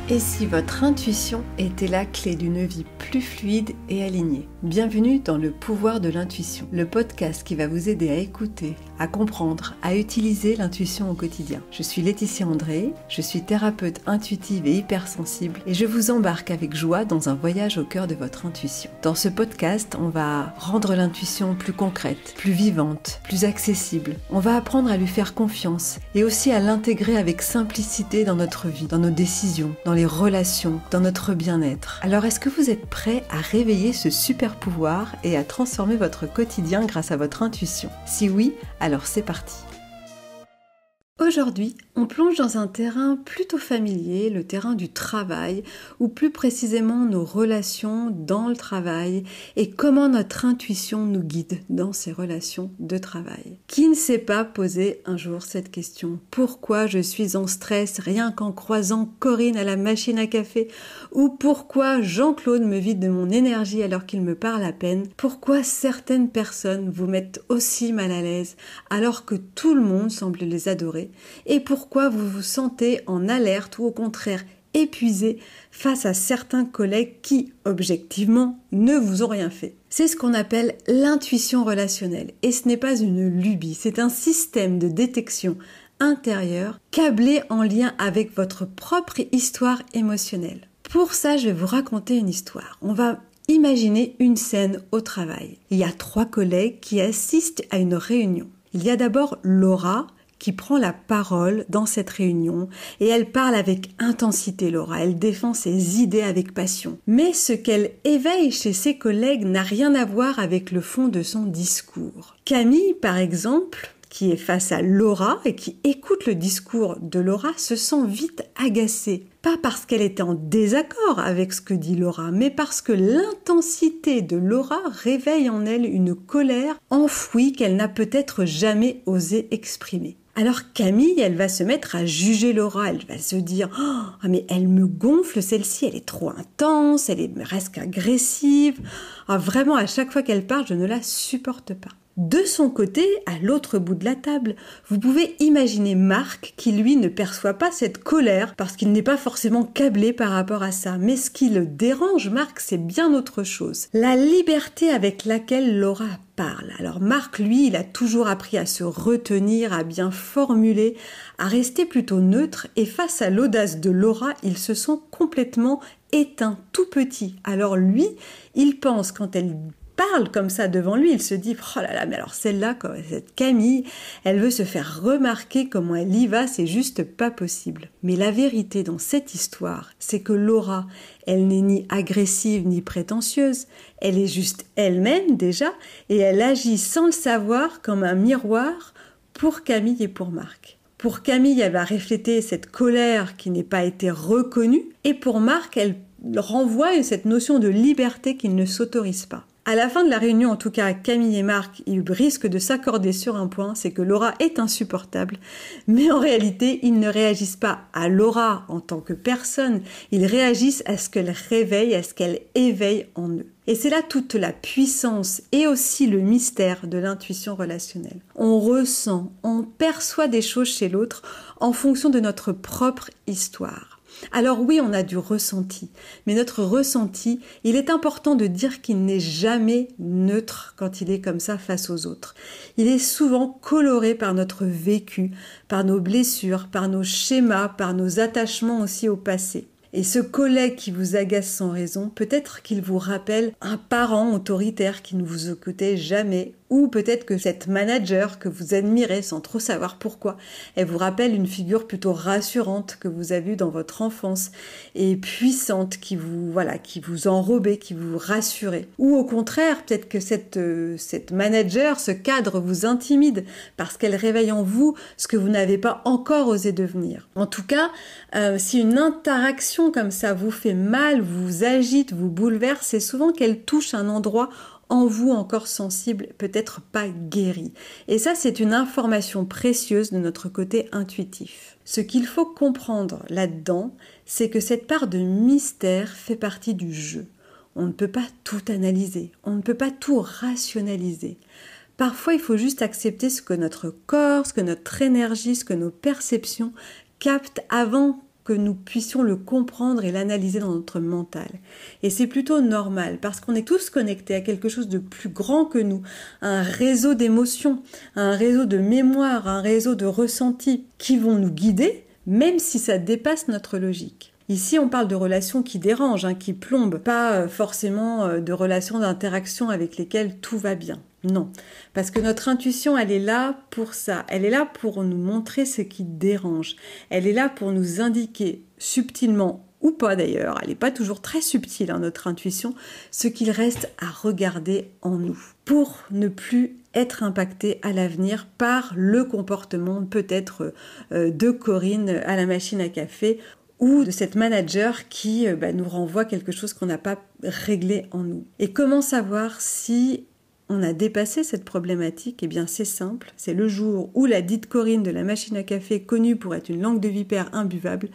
Et si votre intuition était la clé d'une vie plus fluide et alignée? Bienvenue dans le pouvoir de l'intuition, le podcast qui va vous aider à écouter, à comprendre, à utiliser l'intuition au quotidien. Je suis Laetitia André, je suis thérapeute intuitive et hypersensible et je vous embarque avec joie dans un voyage au cœur de votre intuition. Dans ce podcast, on va rendre l'intuition plus concrète, plus vivante, plus accessible. On va apprendre à lui faire confiance et aussi à l'intégrer avec simplicité dans notre vie, dans nos décisions, dans les relations, dans notre bien-être. Alors est-ce que vous êtes prêt à réveiller ce super pouvoir et à transformer votre quotidien grâce à votre intuition? Si oui, alors c'est parti. Aujourd'hui, on plonge dans un terrain plutôt familier, le terrain du travail, ou plus précisément nos relations dans le travail et comment notre intuition nous guide dans ces relations de travail. Qui ne s'est pas posé un jour cette question? Pourquoi je suis en stress rien qu'en croisant Corinne à la machine à café? Ou pourquoi Jean-Claude me vide de mon énergie alors qu'il me parle à peine? Pourquoi certaines personnes vous mettent aussi mal à l'aise alors que tout le monde semble les adorer? Et pourquoi vous vous sentez en alerte ou au contraire épuisé face à certains collègues qui, objectivement, ne vous ont rien fait. C'est ce qu'on appelle l'intuition relationnelle. Et ce n'est pas une lubie, c'est un système de détection intérieure câblé en lien avec votre propre histoire émotionnelle. Pour ça, je vais vous raconter une histoire. On va imaginer une scène au travail. Il y a 3 collègues qui assistent à une réunion. Il y a d'abord Laura, qui prend la parole dans cette réunion et elle parle avec intensité, Laura. Elle défend ses idées avec passion. Mais ce qu'elle éveille chez ses collègues n'a rien à voir avec le fond de son discours. Camille, par exemple, qui est face à Laura et qui écoute le discours de Laura, se sent vite agacée. Pas parce qu'elle était en désaccord avec ce que dit Laura, mais parce que l'intensité de Laura réveille en elle une colère enfouie qu'elle n'a peut-être jamais osé exprimer. Alors Camille, elle va se mettre à juger Laura, elle va se dire « Oh, mais elle me gonfle celle-ci, elle est trop intense, elle est presque agressive. Ah, vraiment, à chaque fois qu'elle parle, je ne la supporte pas. » De son côté, à l'autre bout de la table, vous pouvez imaginer Marc qui, lui, ne perçoit pas cette colère parce qu'il n'est pas forcément câblé par rapport à ça. Mais ce qui le dérange, Marc, c'est bien autre chose. La liberté avec laquelle Laura parle. Alors Marc, lui, il a toujours appris à se retenir, à bien formuler, à rester plutôt neutre et face à l'audace de Laura, il se sent complètement éteint, tout petit. Alors lui, il pense quand elle parle comme ça devant lui, il se dit « Oh là là, mais alors celle-là, cette Camille, elle veut se faire remarquer comment elle y va, c'est juste pas possible. » Mais la vérité dans cette histoire, c'est que Laura, elle n'est ni agressive ni prétentieuse, elle est juste elle-même déjà, et elle agit sans le savoir comme un miroir pour Camille et pour Marc. Pour Camille, elle va refléter cette colère qui n'est pas été reconnue, et pour Marc, elle renvoie cette notion de liberté qu'il ne s'autorise pas. À la fin de la réunion, en tout cas, Camille et Marc, ils risquent de s'accorder sur un point, c'est que Laura est insupportable, mais en réalité, ils ne réagissent pas à Laura en tant que personne, ils réagissent à ce qu'elle réveille, à ce qu'elle éveille en eux. Et c'est là toute la puissance et aussi le mystère de l'intuition relationnelle. On ressent, on perçoit des choses chez l'autre en fonction de notre propre histoire. Alors oui, on a du ressenti, mais notre ressenti, il est important de dire qu'il n'est jamais neutre quand il est comme ça face aux autres. Il est souvent coloré par notre vécu, par nos blessures, par nos schémas, par nos attachements aussi au passé. Et ce collègue qui vous agace sans raison, peut-être qu'il vous rappelle un parent autoritaire qui ne vous écoutait jamais, ou peut-être que cette manager que vous admirez sans trop savoir pourquoi, elle vous rappelle une figure plutôt rassurante que vous avez eue dans votre enfance et puissante qui vous enrobait, qui vous rassurait. Ou au contraire, peut-être que cette manager, ce cadre vous intimide parce qu'elle réveille en vous ce que vous n'avez pas encore osé devenir. En tout cas, si une interaction comme ça vous fait mal, vous agite, vous bouleverse, c'est souvent qu'elle touche un endroit en vous encore sensible, peut-être pas guéri. Et ça, c'est une information précieuse de notre côté intuitif. Ce qu'il faut comprendre là-dedans, c'est que cette part de mystère fait partie du jeu. On ne peut pas tout analyser, on ne peut pas tout rationaliser. Parfois, il faut juste accepter ce que notre corps, ce que notre énergie, ce que nos perceptions captent avant que nous puissions le comprendre et l'analyser dans notre mental. Et c'est plutôt normal parce qu'on est tous connectés à quelque chose de plus grand que nous, à un réseau d'émotions, à un réseau de mémoire, à un réseau de ressentis qui vont nous guider, même si ça dépasse notre logique. Ici, on parle de relations qui dérangent, qui plombent, pas forcément de relations d'interaction avec lesquelles tout va bien. Non, parce que notre intuition, elle est là pour ça. Elle est là pour nous montrer ce qui dérange. Elle est là pour nous indiquer subtilement ou pas d'ailleurs, elle n'est pas toujours très subtile, notre intuition, ce qu'il reste à regarder en nous pour ne plus être impacté à l'avenir par le comportement peut-être de Corinne à la machine à café ou de cette manager qui nous renvoie quelque chose qu'on n'a pas réglé en nous. Et comment savoir si on a dépassé cette problématique? Eh bien, c'est simple. C'est le jour où la dite Corinne de la machine à café, connue pour être une langue de vipère imbuvable,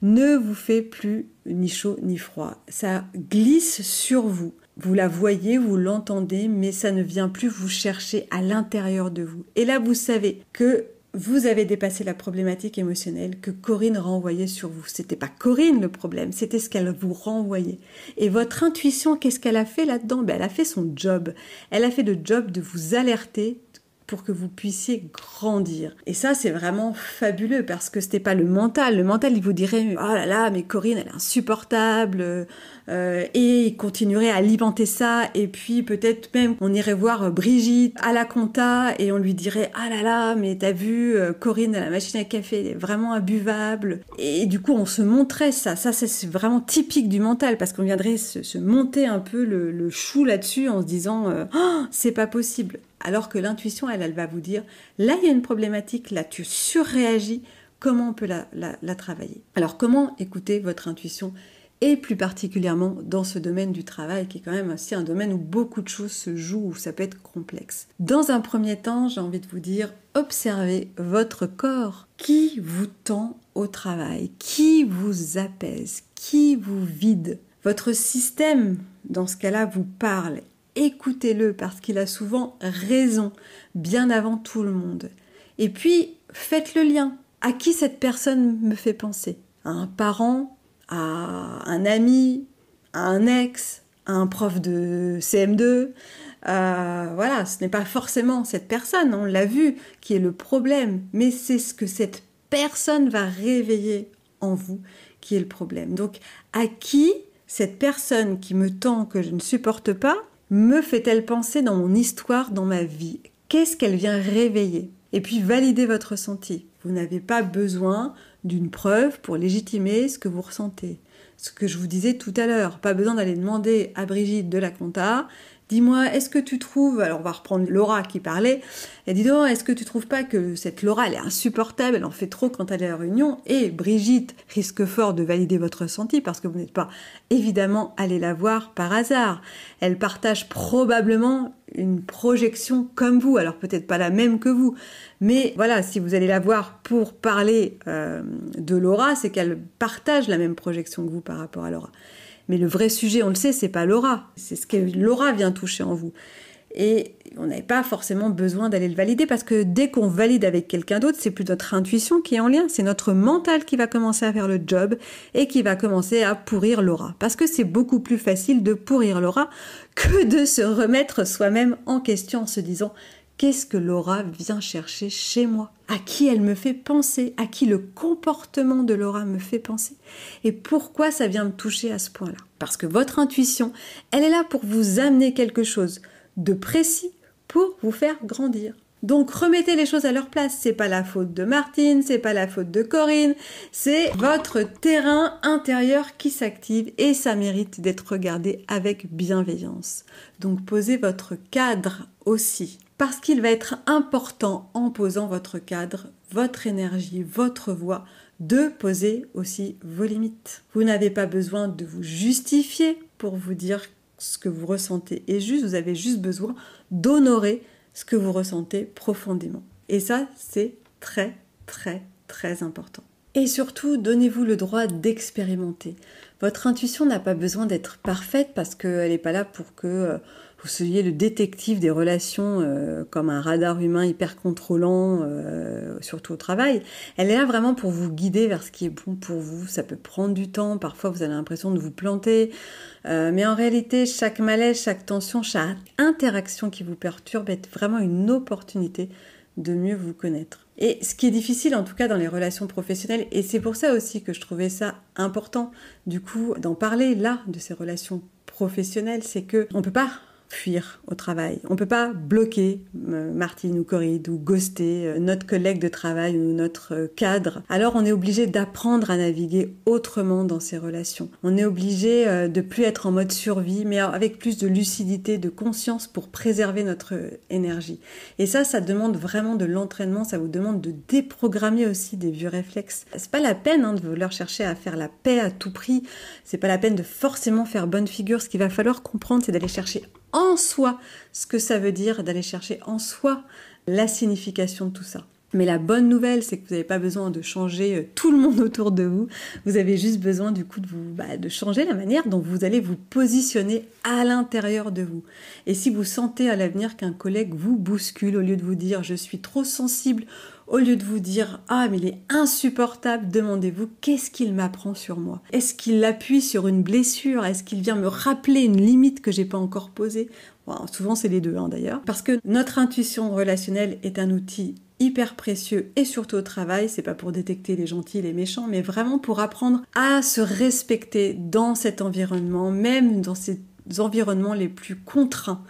ne vous fait plus ni chaud ni froid. Ça glisse sur vous. Vous la voyez, vous l'entendez, mais ça ne vient plus vous chercher à l'intérieur de vous. Et là, vous savez que vous avez dépassé la problématique émotionnelle que Corinne renvoyait sur vous. C'était pas Corinne le problème, c'était ce qu'elle vous renvoyait. Et votre intuition, qu'est-ce qu'elle a fait là-dedans? Elle a fait son job. Elle a fait le job de vous alerter pour que vous puissiez grandir. Et ça, c'est vraiment fabuleux parce que c'était pas le mental. Le mental, il vous dirait « Oh là là, mais Corinne, elle est insupportable !» et il continuerait à alimenter ça. Et puis, peut-être même, on irait voir Brigitte à la compta et on lui dirait « Ah là là, mais t'as vu, Corinne à la machine à café, elle est vraiment imbuvable. » Et du coup, on se montrait ça. Ça, c'est vraiment typique du mental parce qu'on viendrait se monter un peu le chou là-dessus en se disant « Oh, c'est pas possible !» Alors que l'intuition, elle va vous dire, là, il y a une problématique, là, tu surréagis, comment on peut la travailler? Alors, comment écouter votre intuition? Et plus particulièrement dans ce domaine du travail, qui est quand même aussi un domaine où beaucoup de choses se jouent, où ça peut être complexe. Dans un premier temps, j'ai envie de vous dire, observez votre corps. Qui vous tend au travail? Qui vous apaise? Qui vous vide? Votre système, dans ce cas-là, vous parle. Écoutez-le parce qu'il a souvent raison, bien avant tout le monde. Et puis, faites le lien. À qui cette personne me fait penser? À un parent, à un ami, à un ex, à un prof de CM2. Voilà, ce n'est pas forcément cette personne, on l'a vu, qui est le problème, mais c'est ce que cette personne va réveiller en vous qui est le problème. Donc, à qui cette personne qui me tend, que je ne supporte pas, me fait-elle penser dans mon histoire, dans ma vie? Qu'est-ce qu'elle vient réveiller? Et puis validez votre ressenti. Vous n'avez pas besoin d'une preuve pour légitimer ce que vous ressentez. Ce que je vous disais tout à l'heure, pas besoin d'aller demander à Brigitte de la compta, dis-moi, est-ce que tu trouves, alors on va reprendre Laura qui parlait, elle dit donc, est-ce que tu trouves pas que cette Laura, elle est insupportable, elle en fait trop quand elle est à la réunion, et Brigitte risque fort de valider votre ressenti parce que vous n'êtes pas évidemment allé la voir par hasard. Elle partage probablement une projection comme vous, alors peut-être pas la même que vous, mais voilà, si vous allez la voir pour parler de Laura, c'est qu'elle partage la même projection que vous par rapport à Laura. Mais le vrai sujet, on le sait, c'est pas Laura. C'est ce que Laura vient toucher en vous. Et on n'avait pas forcément besoin d'aller le valider parce que dès qu'on valide avec quelqu'un d'autre, c'est plus notre intuition qui est en lien. C'est notre mental qui va commencer à faire le job et qui va commencer à pourrir Laura. Parce que c'est beaucoup plus facile de pourrir Laura que de se remettre soi-même en question en se disant « Qu'est-ce que Laura vient chercher chez moi ? À qui elle me fait penser ? À qui le comportement de Laura me fait penser ? Et pourquoi ça vient me toucher à ce point-là ? Parce que votre intuition, elle est là pour vous amener quelque chose de précis pour vous faire grandir. Donc remettez les choses à leur place. C'est pas la faute de Martine, c'est pas la faute de Corinne, c'est votre terrain intérieur qui s'active et ça mérite d'être regardé avec bienveillance. Donc posez votre cadre aussi. Parce qu'il va être important en posant votre cadre, votre énergie, votre voix, de poser aussi vos limites. Vous n'avez pas besoin de vous justifier pour vous dire ce que vous ressentez est juste, vous avez juste besoin d'honorer ce que vous ressentez profondément. Et ça, c'est très, très, très important. Et surtout, donnez-vous le droit d'expérimenter. Votre intuition n'a pas besoin d'être parfaite parce qu'elle n'est pas là pour que vous soyez le détective des relations comme un radar humain hyper contrôlant, surtout au travail. Elle est là vraiment pour vous guider vers ce qui est bon pour vous. Ça peut prendre du temps, parfois vous avez l'impression de vous planter, mais en réalité, chaque malaise, chaque tension, chaque interaction qui vous perturbe est vraiment une opportunité de mieux vous connaître. Et ce qui est difficile en tout cas dans les relations professionnelles, et c'est pour ça aussi que je trouvais ça important du coup d'en parler là de ces relations professionnelles, c'est que on peut pas fuir au travail. On peut pas bloquer Martine ou Corride ou ghoster notre collègue de travail ou notre cadre. Alors on est obligé d'apprendre à naviguer autrement dans ces relations. On est obligé de plus être en mode survie, mais avec plus de lucidité, de conscience pour préserver notre énergie. Et ça demande vraiment de l'entraînement, ça vous demande de déprogrammer aussi des vieux réflexes. C'est pas la peine de vouloir chercher à faire la paix à tout prix, c'est pas la peine de forcément faire bonne figure. Ce qu'il va falloir comprendre, c'est d'aller chercher en soi ce que ça veut dire, d'aller chercher en soi la signification de tout ça. Mais la bonne nouvelle, c'est que vous n'avez pas besoin de changer tout le monde autour de vous. Vous avez juste besoin du coup de changer la manière dont vous allez vous positionner à l'intérieur de vous. Et si vous sentez à l'avenir qu'un collègue vous bouscule, au lieu de vous dire « je suis trop sensible », au lieu de vous dire « ah mais il est insupportable », demandez-vous « qu'est-ce qu'il m'apprend sur moi ? Est-ce qu'il appuie sur une blessure ? Est-ce qu'il vient me rappeler une limite que j'ai pas encore posée ?» Souvent c'est les deux d'ailleurs. Parce que notre intuition relationnelle est un outil hyper précieux et surtout au travail, c'est pas pour détecter les gentils et les méchants, mais vraiment pour apprendre à se respecter dans cet environnement, même dans ces environnements les plus contraints.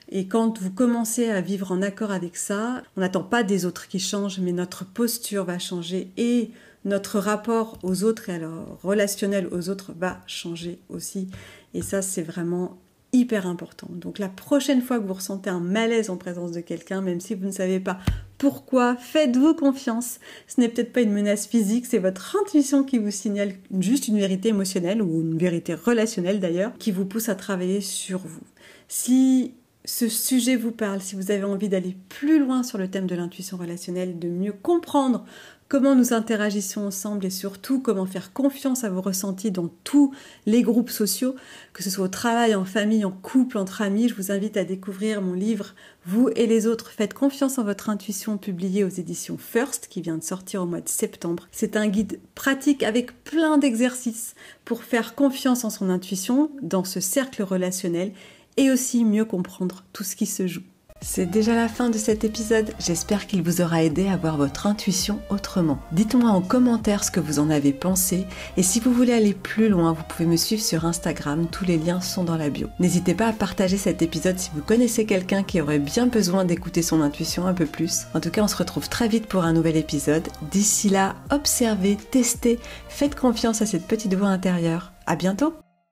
Et quand vous commencez à vivre en accord avec ça, on n'attend pas des autres qui changent, mais notre posture va changer et notre rapport aux autres et à leur relationnel aux autres va changer aussi. Et ça, c'est vraiment hyper important. Donc la prochaine fois que vous ressentez un malaise en présence de quelqu'un, même si vous ne savez pas pourquoi, faites-vous confiance. Ce n'est peut-être pas une menace physique, c'est votre intuition qui vous signale juste une vérité émotionnelle ou une vérité relationnelle d'ailleurs, qui vous pousse à travailler sur vous. Si ce sujet vous parle, si vous avez envie d'aller plus loin sur le thème de l'intuition relationnelle, de mieux comprendre comment nous interagissons ensemble et surtout comment faire confiance à vos ressentis dans tous les groupes sociaux, que ce soit au travail, en famille, en couple, entre amis, je vous invite à découvrir mon livre « Vous et les autres, faites confiance en votre intuition » publié aux éditions First, qui vient de sortir au mois de septembre. C'est un guide pratique avec plein d'exercices pour faire confiance en son intuition dans ce cercle relationnel et aussi mieux comprendre tout ce qui se joue. C'est déjà la fin de cet épisode, j'espère qu'il vous aura aidé à voir votre intuition autrement. Dites-moi en commentaire ce que vous en avez pensé et si vous voulez aller plus loin, vous pouvez me suivre sur Instagram, tous les liens sont dans la bio. N'hésitez pas à partager cet épisode si vous connaissez quelqu'un qui aurait bien besoin d'écouter son intuition un peu plus. En tout cas, on se retrouve très vite pour un nouvel épisode. D'ici là, observez, testez, faites confiance à cette petite voix intérieure. À bientôt!